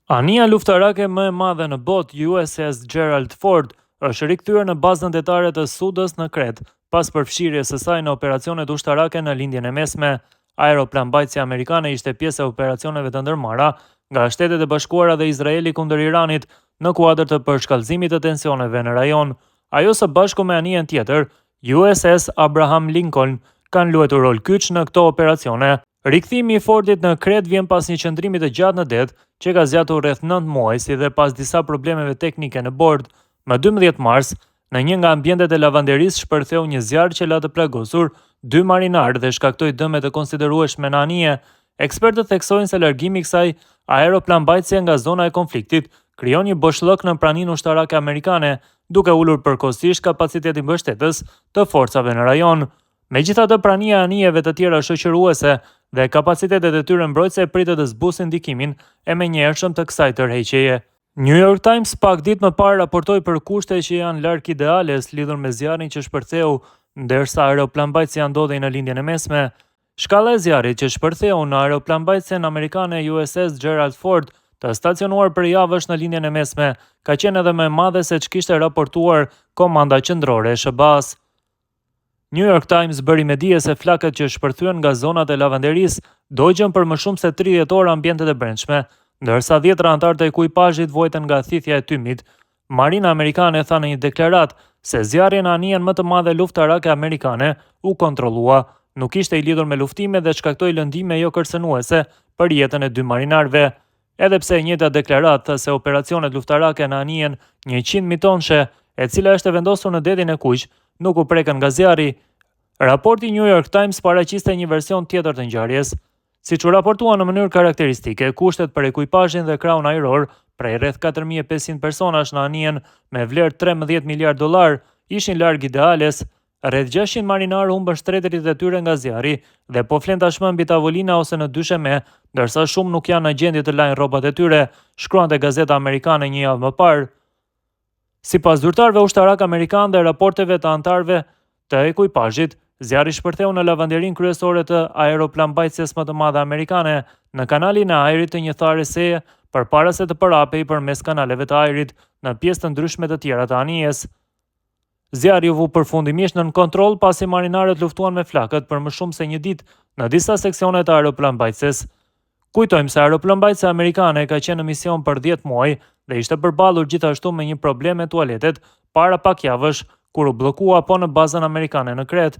Anija luftarake më e madhe në botë, USS Gerald Ford, është rikthyer në bazën detare të Sudës në Kret, pas përfshirjes së saj në operacionet ushtarake në lindjen e mesme. Aeroplanmbajtësia amerikane ishte pjesë e operacioneve të ndërmarra nga Shtetet e Bashkuara dhe Izraeli kundër Iranit në kuadër të përshkallëzimit të tensioneve në rajon. Ajo së bashku me anijen tjetër, USS Abraham Lincoln, kanë luajtur rol kyç në këto operacione. Rikthimi i Fordit në Kret vjen pas një qëndrimi të gjatë në det, që ka zgjatur rreth 9 muaj, si dhe pas disa problemeve teknike në bord. Më 12 mars, në një nga ambientet e lavanderisë shpërtheu një zjarr që la të plagosur 2 marinarë dhe shkaktoi dëme të konsiderueshme në anije. Ekspertët theksojnë se largimi i kësaj aeroplanmbajtësie nga zona e konfliktit krijon një boshllëk në praninë ushtarake amerikane, duke ulur përkohësisht kapacitetin mbështetës të forcave në rajon. Megjithatë, prania e anijeve të tjera shoqëruese dhe kapacitetet e tyre mbrojtëse pritet të zbusin ndikimin e menjëhershëm të kësaj tërheqjeje. New York Times pak ditë më parë raportoi për kushte që janë larg ideales lidhur me zjarrin që shpërtheu ndërsa aeroplanmbajtësia ndodhej në lindjen e mesme. Shkalla e zjarrit që shpërtheu në aeroplanmbajtësen amerikane USS Gerald Ford, të stacionuar për javësh në lindjen e mesme, ka qenë edhe më e madhe se ç'kishte raportuar Komanda Qendrore e SBA-s. New York Times bëri me dije se flakët që shpërthyen nga zonat e lavanderisë dogjën për më shumë se 30 orë ambientet e brendshme, ndërsa 10 anëtarë të ekuipazhit vojtën nga thithja e tymit. Marina amerikane tha në një deklaratë se zjarri në anijen më të madhe luftarake amerikane u kontrollua, nuk ishte i lidhur me luftime dhe shkaktoi lëndime jo kërcënuese për jetën e 2 marinarëve. Edhe pse e njëjta deklaratë tha se operacionet luftarake në anijen 100 tonëshe, e cila është vendosur në detin e Kuq, nuk u prekën nga zjarri. Raporti New York Times paraqiste një version tjetër të ngjarjes. Siç u raportua në mënyrë karakteristike, kushtet për ekuipazhin dhe krahun ajror, prej rreth 4500 personash në anijen me vlerë 13 miliard dollar, ishin larg ideales. Rreth 600 marinarë humbën shtretërit e tyre nga zjarri dhe po flen tashmë mbi tavolina ose në dysheme, ndërsa shumë nuk janë në gjendje të lajnë rrobat e tyre, shkruante gazeta amerikane një javë më parë. Sipas zyrtarëve ushtarak amerikan dhe raporteve të anëtarëve të ekuipazhit, zjarri shpërtheu në lavanderinë kryesore të aeroplanmbajtëses më të madhe amerikane, në kanalin e ajrit të një thare seje, përpara se të përhapej përmes kanaleve të ajrit në pjesë të ndryshme të tjera të anijes. Zjarri u vu përfundimisht nën kontroll pasi marinarët luftuan me flakët për më shumë se një ditë në disa seksione të aeroplanmbajtëses. Kujtojmë se aeroplanmbajtësia amerikane ka qenë në mision për 10 muaj dhe ishte përballur gjithashtu me një problem me tualetet para pak javësh, kur u bllokua po në bazën amerikane në Kret.